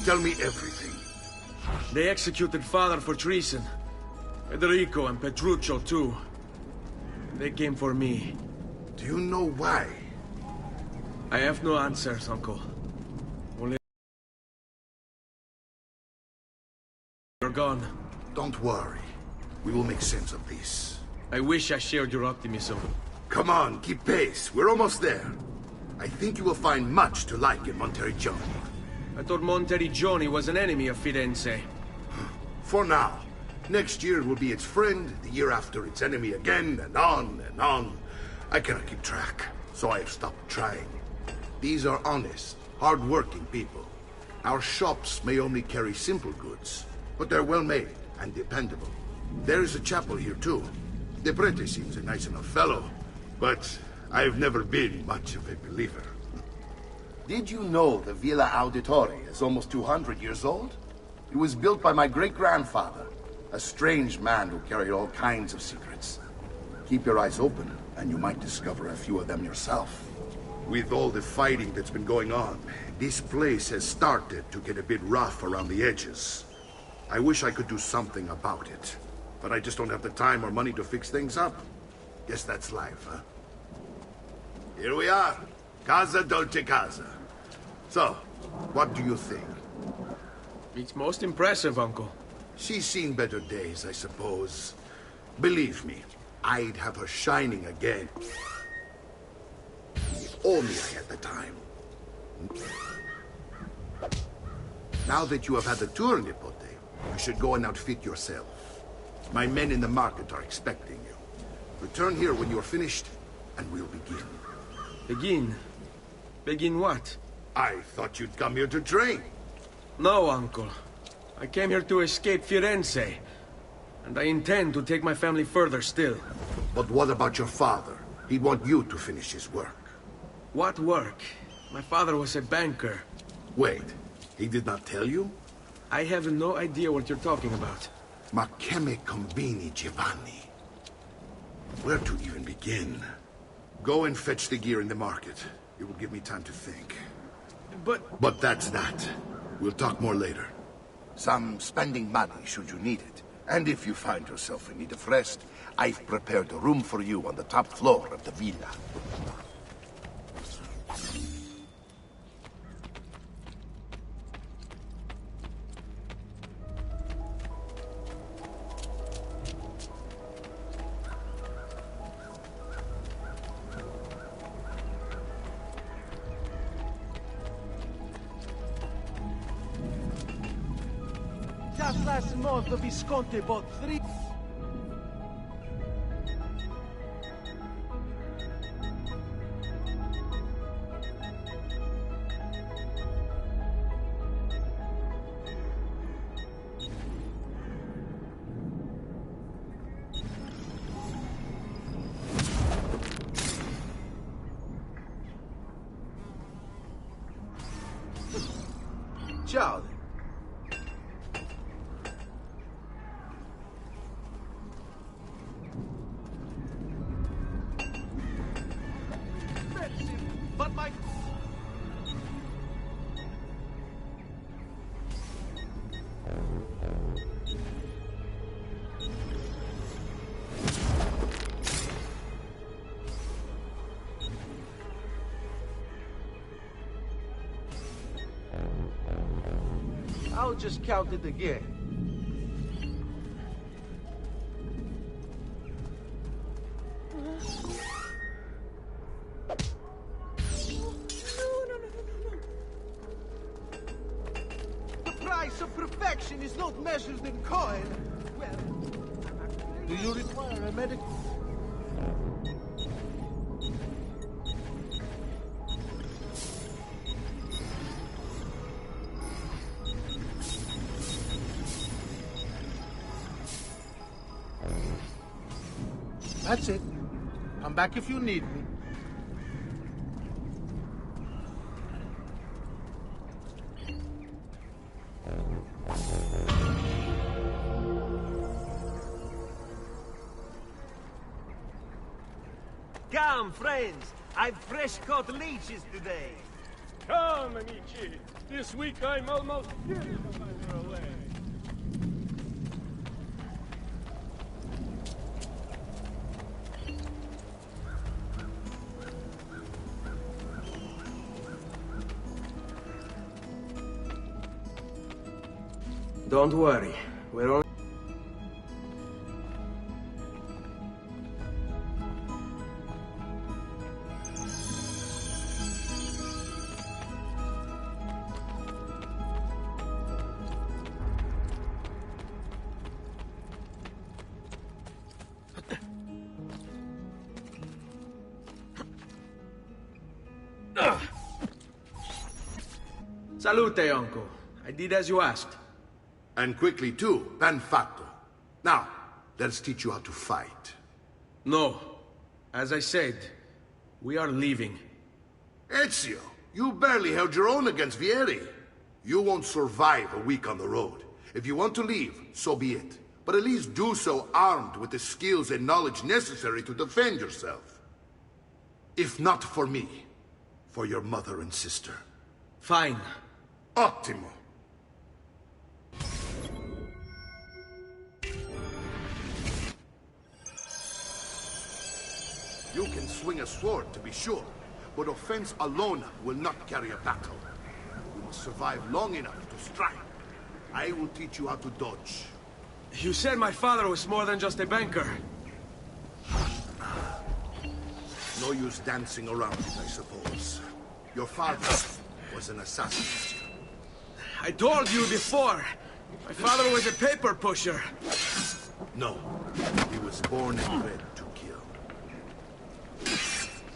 Tell me everything. They executed father for treason. Federico and Petruccio, too. They came for me. Do you know why? I have no answers, Uncle. Only... You're gone. Don't worry. We will make sense of this. I wish I shared your optimism. Come on, keep pace. We're almost there. I think you will find much to like in Monteriggioni. I thought Monteriggioni was an enemy of Firenze. For now. Next year it will be its friend, the year after its enemy again, and on and on. I cannot keep track, so I have stopped trying. These are honest, hard-working people. Our shops may only carry simple goods, but they're well-made and dependable. There is a chapel here, too. De Prete seems a nice enough fellow, but I've never been much of a believer. Did you know the Villa Auditore is almost 200 years old? It was built by my great-grandfather, a strange man who carried all kinds of secrets. Keep your eyes open, and you might discover a few of them yourself. With all the fighting that's been going on, this place has started to get a bit rough around the edges. I wish I could do something about it, but I just don't have the time or money to fix things up. Guess that's life, huh? Here we are. Casa Dolce Casa. So, what do you think? It's most impressive, Uncle. She's seen better days, I suppose. Believe me, I'd have her shining again. If only I had the time. Now that you have had the tour, Nipote, you should go and outfit yourself. My men in the market are expecting you. Return here when you're finished, and we'll begin. Begin? Begin what? I thought you'd come here to train. No, Uncle. I came here to escape Firenze. And I intend to take my family further still. But what about your father? He'd want you to finish his work. What work? My father was a banker. Wait, he did not tell you? I have no idea what you're talking about. Ma che me combini, Giovanni? Where to even begin? Go and fetch the gear in the market. It will give me time to think. But that's that. We'll talk more later. Some spending money should you need it. And if you find yourself in need of rest, I've prepared a room for you on the top floor of the villa. Just last month, the Visconti bought 3... Ciao. But my... I'll just count it again. The price of perfection is not measured in coin. Well, do you require a medical... That's it. Come back if you need me. Come, friends. I've fresh caught leeches today. Come, amici. This week I'm almost away. Don't worry. We're only... Salute, uncle. I did as you asked. And quickly too, ben fatto. Now, let's teach you how to fight. No. As I said, we are leaving. Ezio, you barely held your own against Vieri. You won't survive a week on the road. If you want to leave, so be it. But at least do so armed with the skills and knowledge necessary to defend yourself. If not for me, for your mother and sister. Fine. Ottimo. You can swing a sword, to be sure, but offense alone will not carry a battle. You must survive long enough to strike. I will teach you how to dodge. You said my father was more than just a banker. No use dancing around it, I suppose. Your father was an assassin. I told you before. My father was a paper pusher. No, he was born and bred to kill.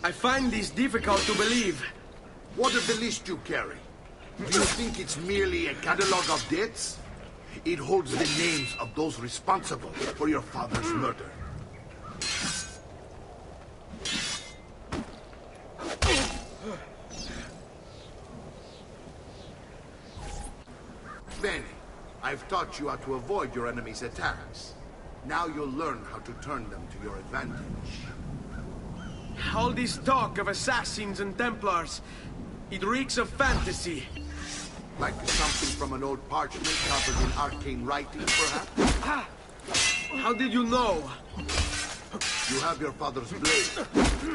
I find this difficult to believe. What of the list you carry? Do you think it's merely a catalog of debts? It holds the names of those responsible for your father's murder. Bene, I've taught you how to avoid your enemy's attacks. Now you'll learn how to turn them to your advantage. All this talk of assassins and Templars, it reeks of fantasy. Like something from an old parchment covered in arcane writing, perhaps? How did you know? You have your father's blade.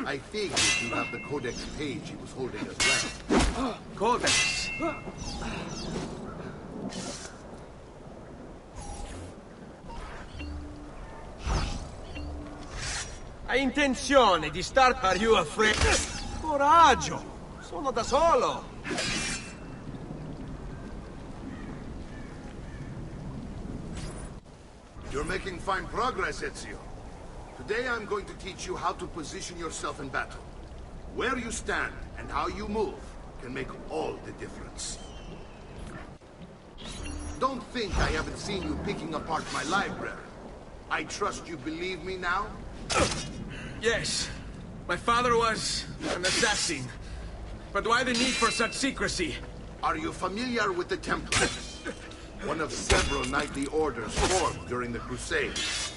I figured you have the codex page he was holding as well. Codex. Hai intenzione di start... Are you afraid? Coraggio! Sono da solo! You're making fine progress, Ezio. Today I'm going to teach you how to position yourself in battle. Where you stand and how you move can make all the difference. Don't think I haven't seen you picking apart my library. I trust you believe me now? Yes. My father was an assassin. But why the need for such secrecy? Are you familiar with the Templars? One of several knightly orders formed during the Crusades.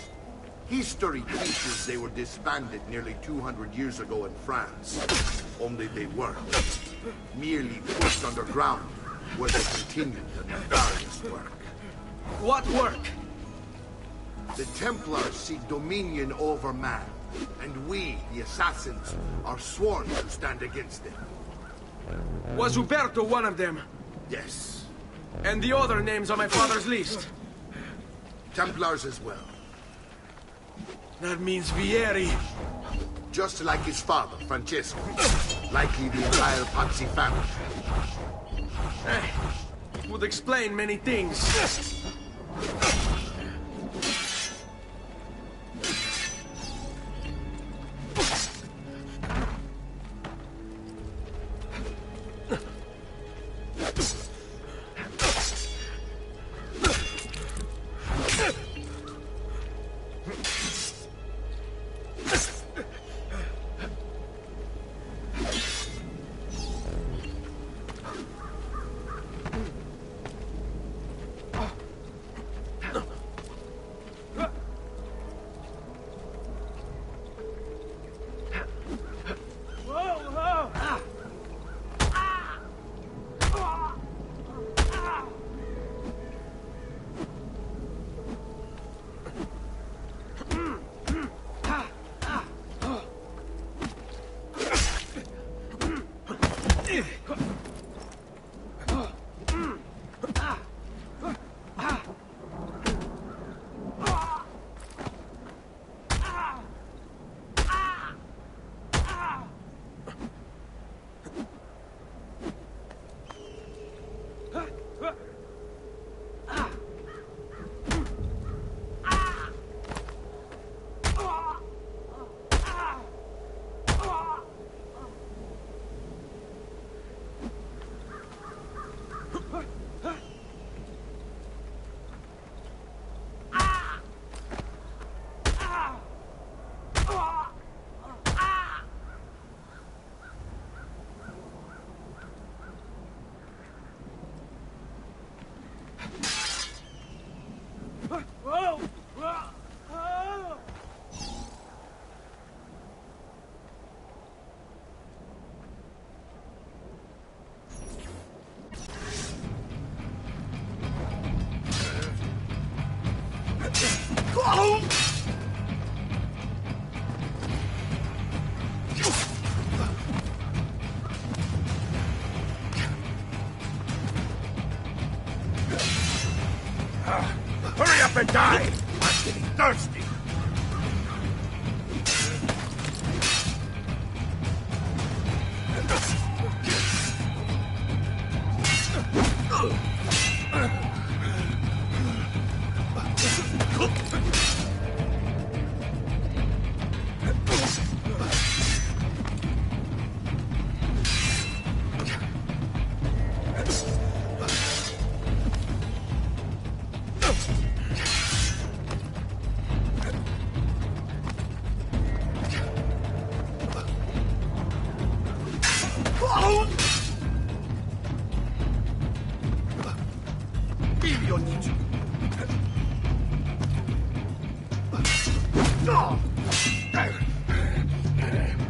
History teaches they were disbanded nearly 200 years ago in France. Only they weren't. Merely pushed underground, where they continued their nefarious work. What work? The Templars seek dominion over man, and we, the assassins, are sworn to stand against them. Was Uberto one of them? Yes. And the other names on my father's list? Templars as well. That means Vieri. Just like his father, Francesco. Likely the entire Pazzi family. It would explain many things.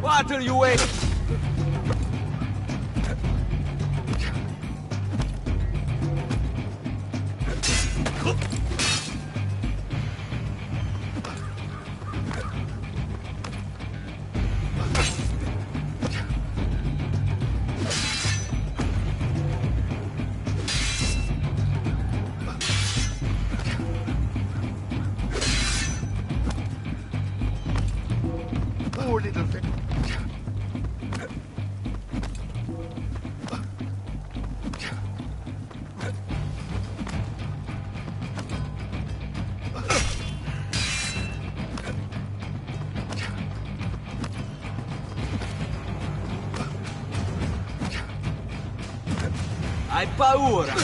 What are you waiting? Poor little thing. Hai paura?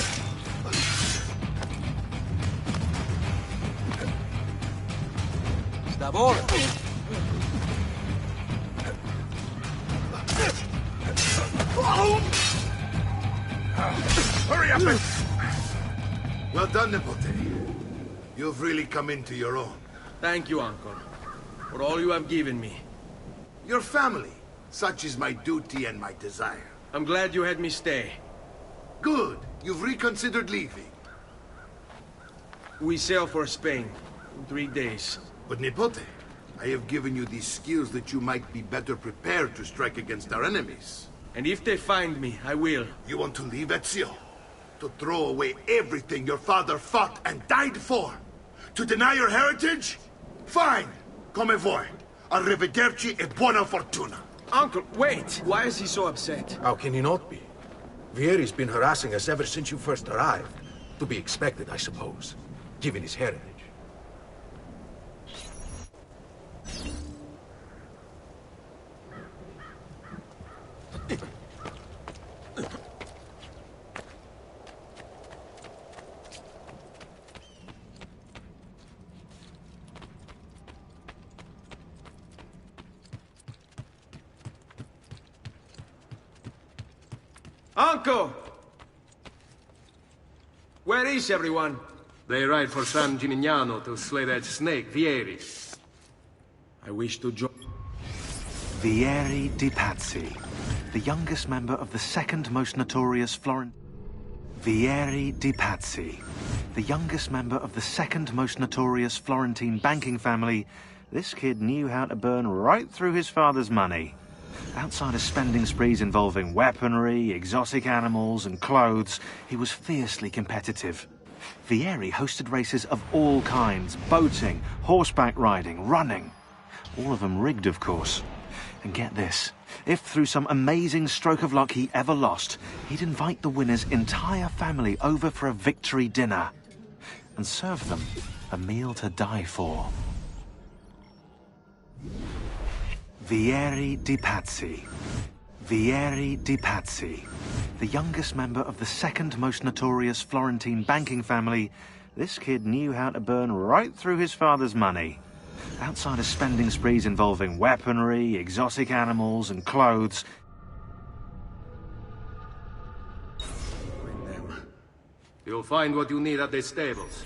Stavolta? Hurry up and... Well done, Nipote. You've really come into your own. Thank you, Uncle, for all you have given me. Your family. Such is my duty and my desire. I'm glad you had me stay. Good. You've reconsidered leaving. We sail for Spain in 3 days. But Nipote, I have given you these skills that you might be better prepared to strike against our enemies. And if they find me, I will. You want to leave Ezio? To throw away everything your father fought and died for? To deny your heritage? Fine. Come vuoi. Arrivederci e buona fortuna. Uncle, wait! Why is he so upset? How can he not be? Vieri's been harassing us ever since you first arrived. To be expected, I suppose, given his heritage. Uncle! Where is everyone? They ride for San Gimignano to slay that snake, Vieri. I wish to join. Vieri di Pazzi, the youngest member of the second most notorious Florentine... Vieri di Pazzi, the youngest member of the second most notorious Florentine banking family, this kid knew how to burn right through his father's money. Outside of spending sprees involving weaponry, exotic animals and clothes, he was fiercely competitive. Vieri hosted races of all kinds, boating, horseback riding, running. All of them rigged, of course. And get this, if through some amazing stroke of luck he ever lost, he'd invite the winner's entire family over for a victory dinner and serve them a meal to die for. Vieri di Pazzi. Vieri di Pazzi, the youngest member of the second most notorious Florentine banking family, this kid knew how to burn right through his father's money. Outside of spending sprees involving weaponry, exotic animals and clothes... You'll find what you need at the stables.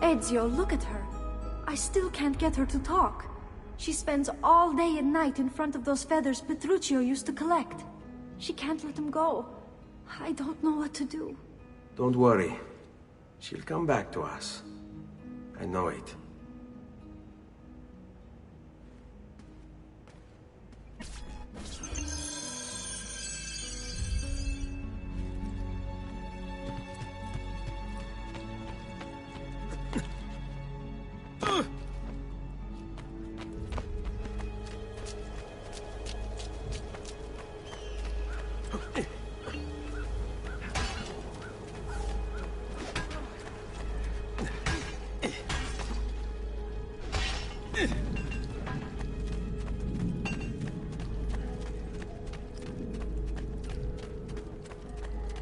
Ezio, look at her. I still can't get her to talk. She spends all day and night in front of those feathers Petruchio used to collect. She can't let them go. I don't know what to do. Don't worry. She'll come back to us. I know it.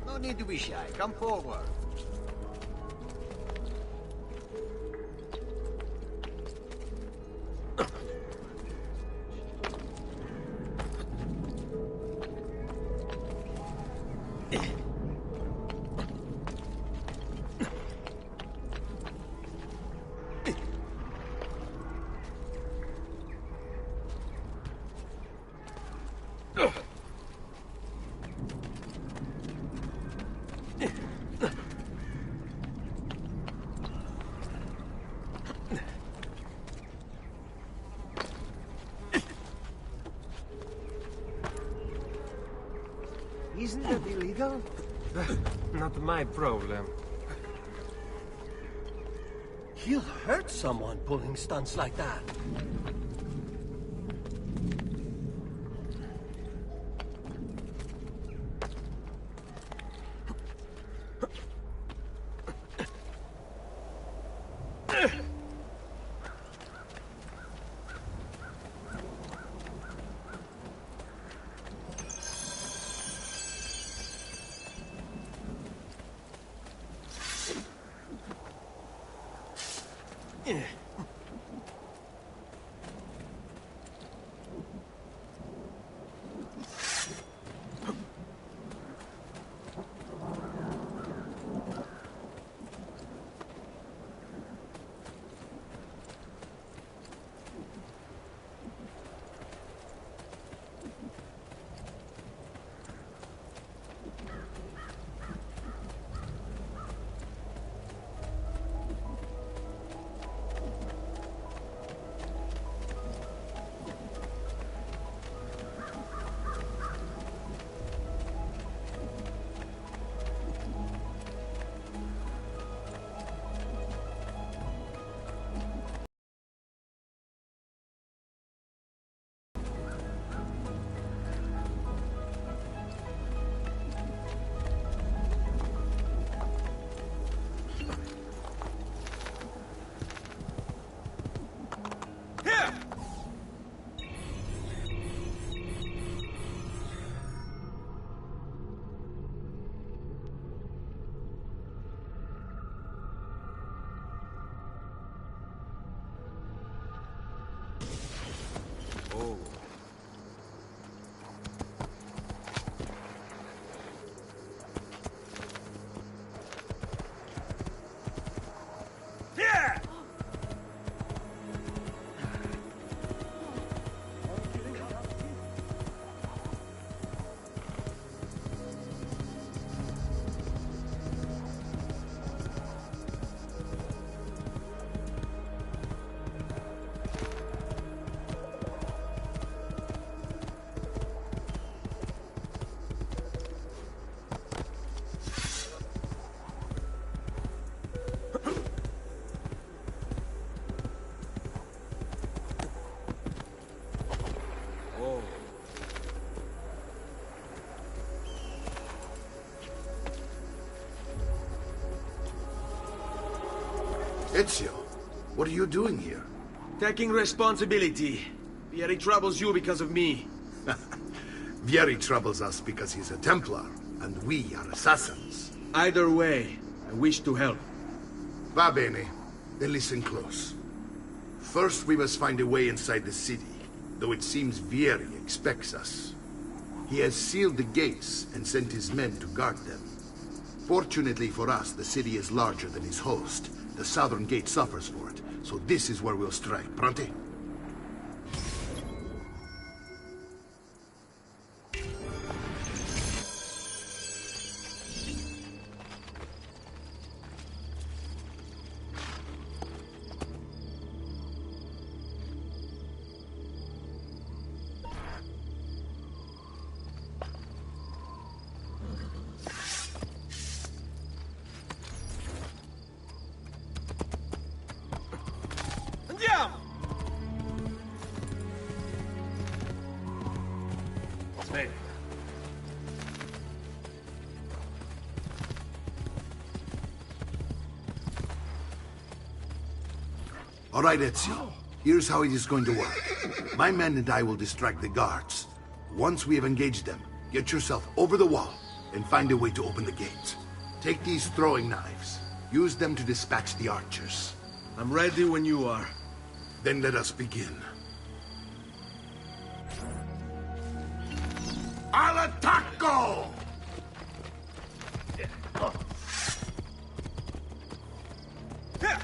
No need to be shy. Come forward. Isn't that illegal? Not my problem. He'll hurt someone pulling stunts like that. Ezio, what are you doing here? Taking responsibility. Vieri troubles you because of me. Vieri troubles us because he's a Templar, and we are assassins. Either way, I wish to help. Va bene. Then listen close. First, we must find a way inside the city, though it seems Vieri expects us. He has sealed the gates and sent his men to guard them. Fortunately for us, the city is larger than his host. The southern gate suffers for it, so this is where we'll strike. Pronti? me. All right, Ezio. Here's how it is going to work. My men and I will distract the guards. Once we have engaged them, get yourself over the wall and find a way to open the gates. Take these throwing knives. Use them to dispatch the archers. I'm ready when you are. Then let us begin. Al attacco!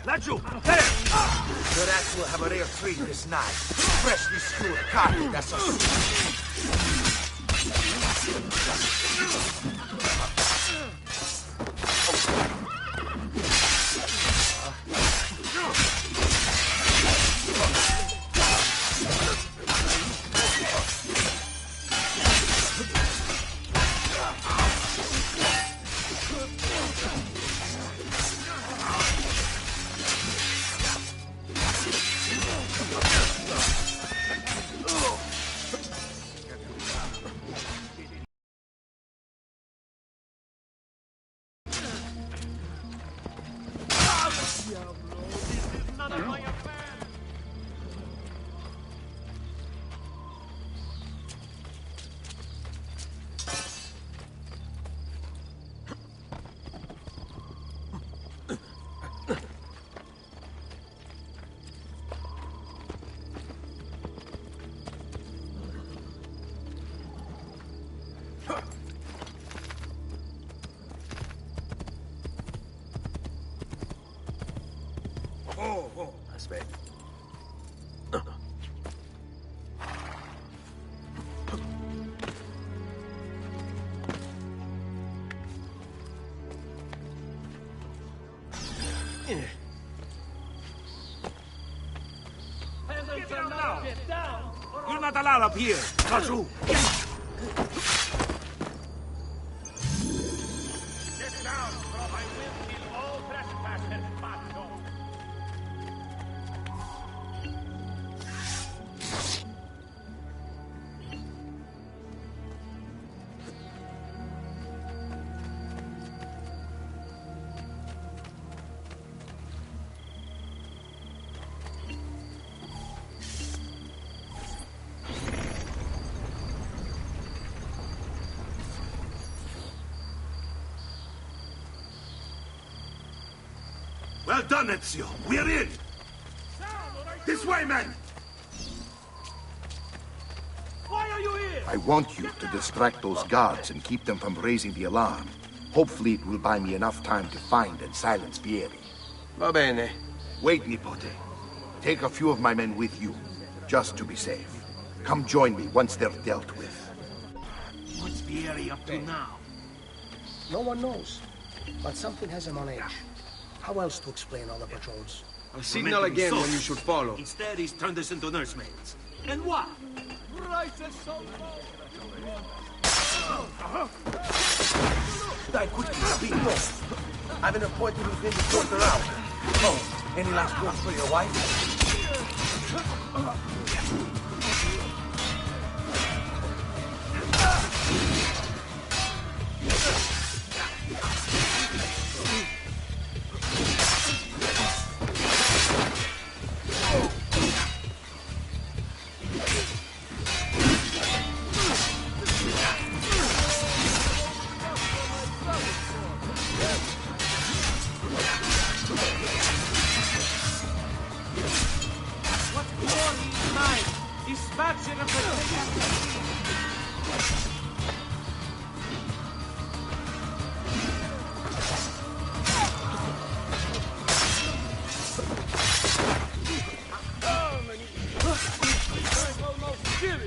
Laggiù! Your ass will have a rare treat this night. Freshly stewed carne, that's a... Aspetta. Get down! You're not allowed up here! Laggiù! Get down, or I will kill all trespassers, Macho! Well done, Ezio. We're in. This way, men! Why are you here? I want you to distract those guards and keep them from raising the alarm. Hopefully it will buy me enough time to find and silence Vieri. Va bene. Wait, Nipote. Take a few of my men with you, just to be safe. Come join me once they're dealt with. What's Vieri up to now? No one knows, but something has him on edge. How else to explain all the patrols? I'll signal again when you should follow. Instead, he's turned us into nursemaids. And what? Die quickly, Capito. I have an appointment within the quarter hour. Oh, any last words for your wife?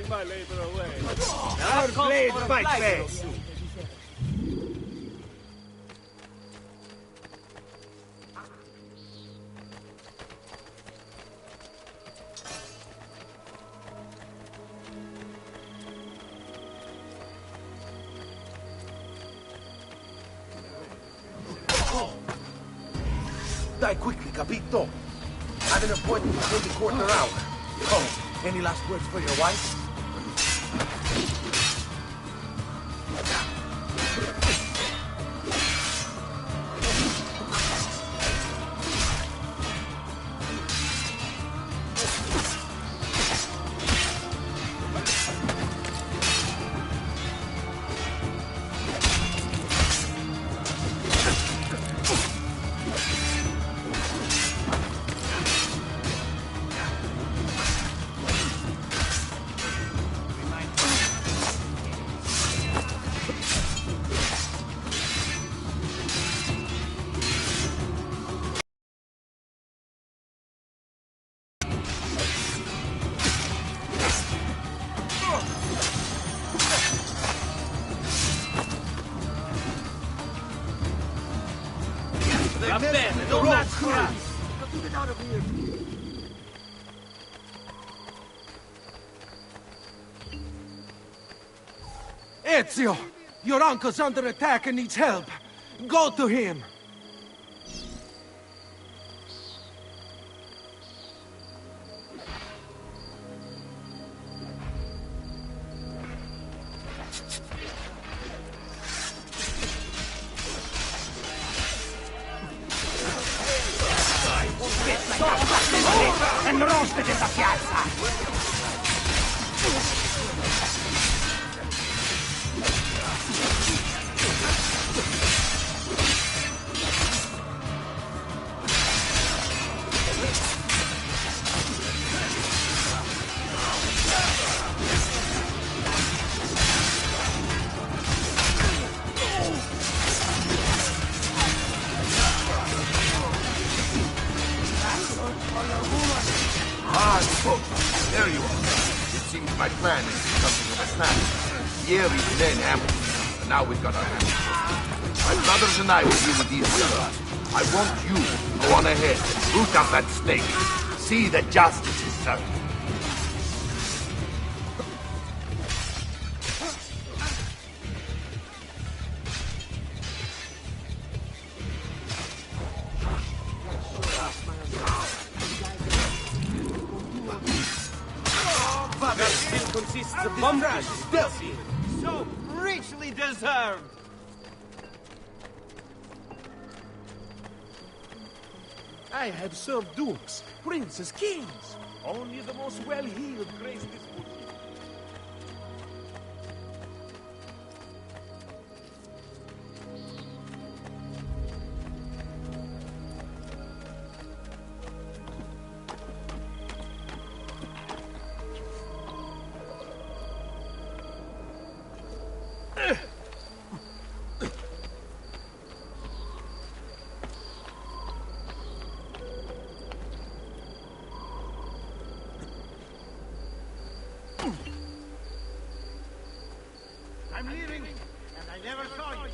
My labor away. Our blade fight best. Die quickly, Capito. I have an appointment within the quarter hour. Oh, any last words for your wife? Got to get out of here. Ezio! Your uncle's under attack and needs help. Go to him! And roasted questa piazza! There you are. It seems my plan is something of a snap. Vieri's men ambushed, and now we've got our hands full. My brothers and I will deal with these rebels. I want you to go on ahead and root out that snake. See that justice is served. Consists of bombers, so richly deserved. I have served dukes, princes, kings. Only the most well-heeled grace this wood. I'm leaving, and I never saw you.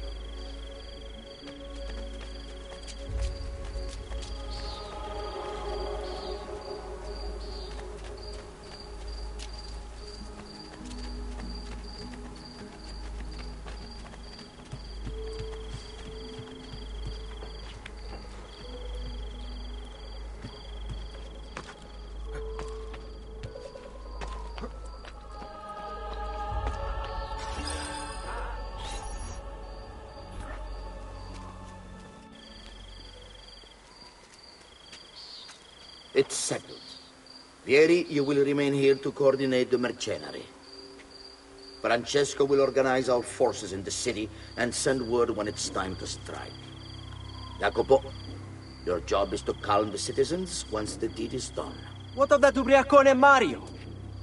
It's settled. Vieri, you will remain here to coordinate the mercenary. Francesco will organize our forces in the city and send word when it's time to strike. Jacopo, your job is to calm the citizens once the deed is done. What of that ubriacone Mario?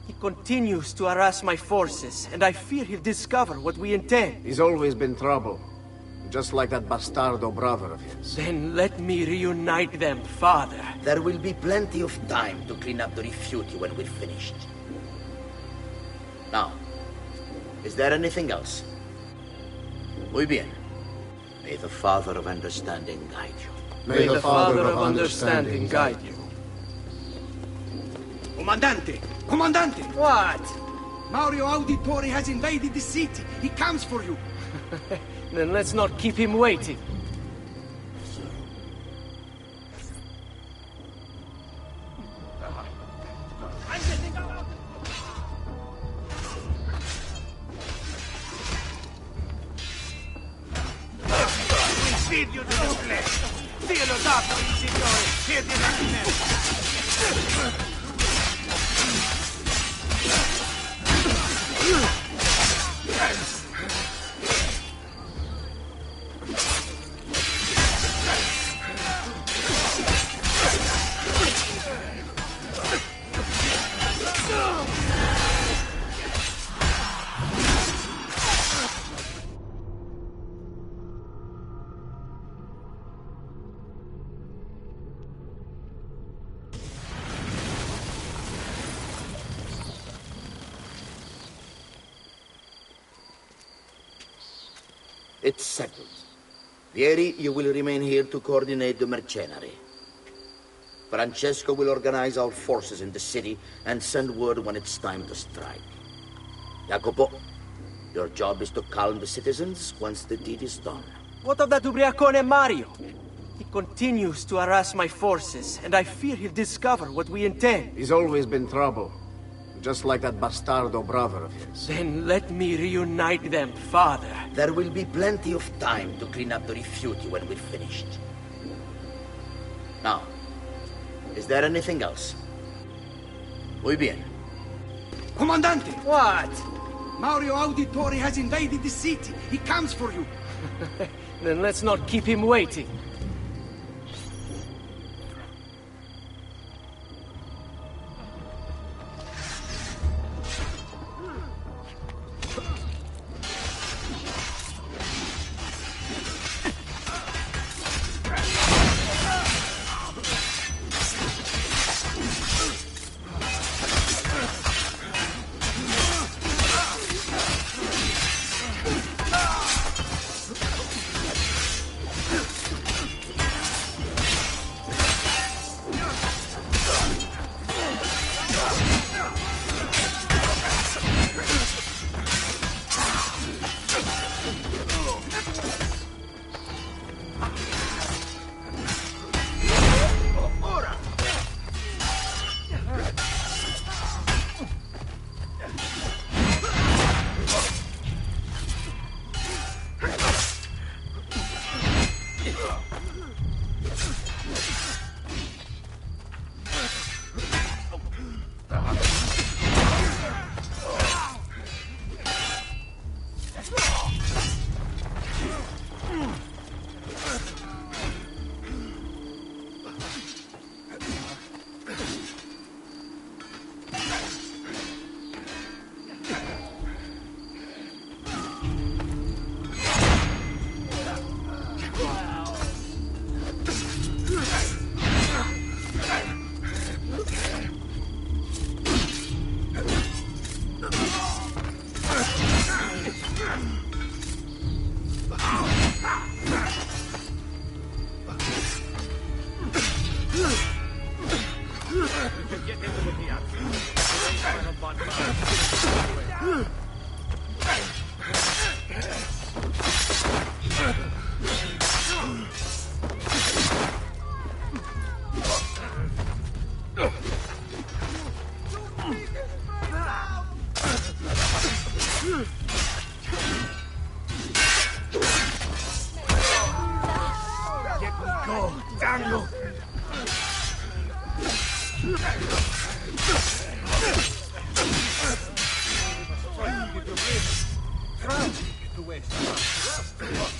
He continues to harass my forces, and I fear he'll discover what we intend. He's always been trouble. Just like that bastardo brother of his. Then let me reunite them, father. There will be plenty of time to clean up the rifiuti when we're finished. Now, is there anything else? Muy bien. May the Father of Understanding guide you. May the Father of Understanding guide you. Comandante! Comandante! What? Mario Auditore has invaded the city. He comes for you. Then let's not keep him waiting. Insidio di nucleo! Dio dato il Signore! Siete It's settled. Vieri, you will remain here to coordinate the mercenary. Francesco will organize our forces in the city and send word when it's time to strike. Jacopo, your job is to calm the citizens once the deed is done. What of that ubriacone Mario? He continues to harass my forces, and I fear he'll discover what we intend. He's always been trouble. Just like that bastardo brother of his. Then let me reunite them, father. There will be plenty of time to clean up the rifiuti when we're finished. Now, is there anything else? Muy bien. Comandante! What? Mario Auditore has invaded the city. He comes for you. Then let's not keep him waiting.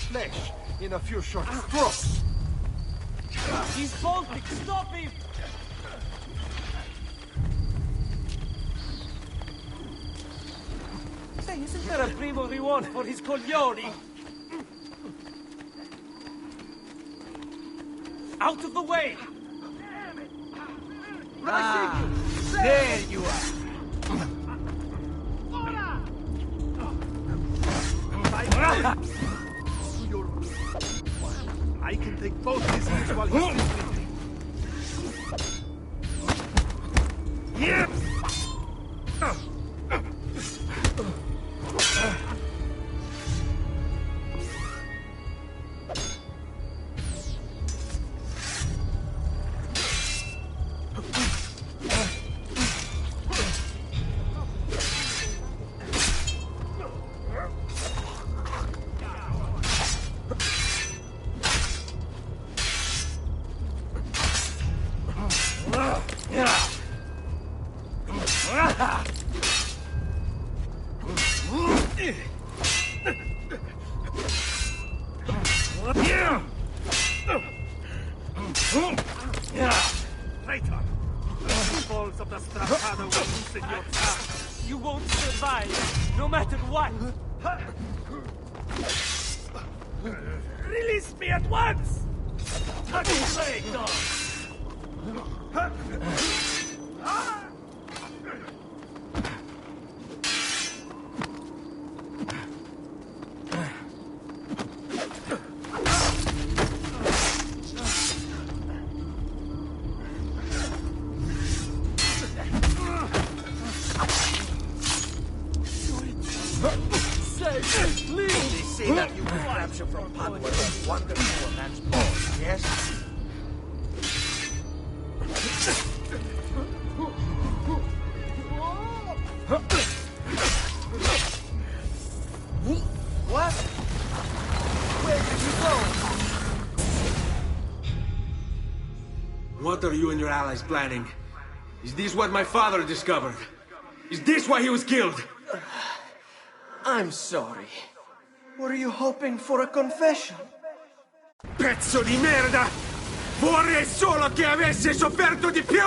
Flesh in a few short strokes. He's bolting! Stop him! Say, isn't there a primo reward for his coglioni? Out of the way! There you are! I can take both his ears while he's sleeping. Yeah! Traitor! The balls of the Strapado will loosen your tongue. You won't survive, no matter what! Release me at once! Touch his leg, dog! redemption from Padua was wonderful, a man's bones, yes? What? Where did you go? What are you and your allies planning? Is this what my father discovered? Is this why he was killed? I'm sorry. Were you hoping for a confession? Pezzo di merda! Vorrei solo che avessi sofferto di più!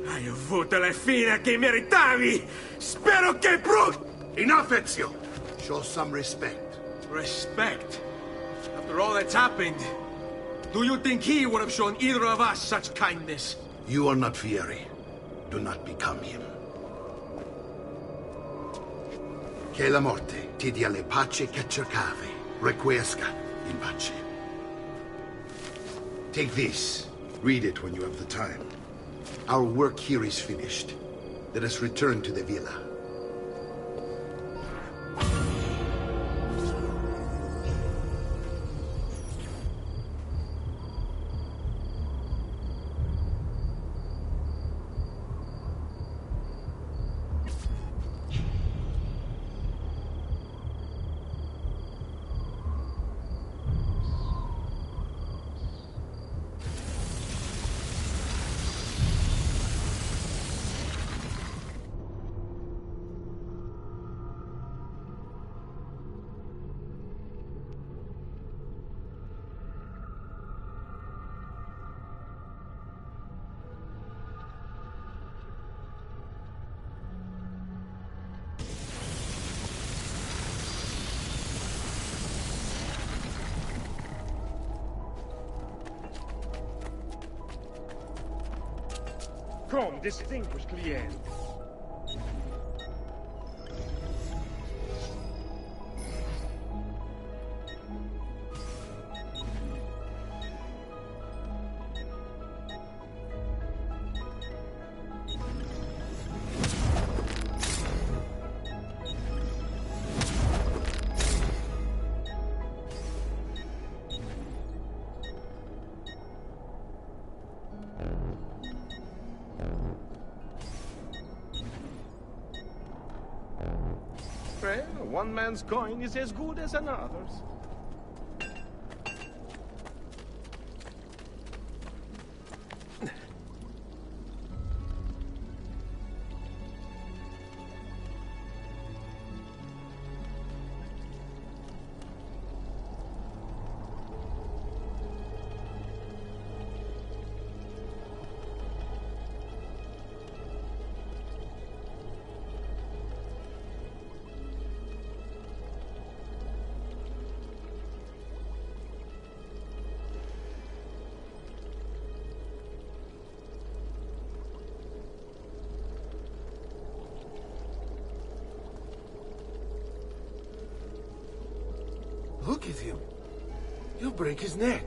Hai avuto la fine che meritavi! Spero che Enough, Ezio! Show some respect. Respect? After all that's happened, do you think he would have shown either of us such kindness? You are not Fieri. Do not become him. Che la morte ti dia le pace che cercavi. Requiesca in pace. Take this. Read it when you have the time. Our work here is finished. Let us return to the villa. Come, distinguished client. Well, one man's coin is as good as another's. Look at him. He'll break his neck.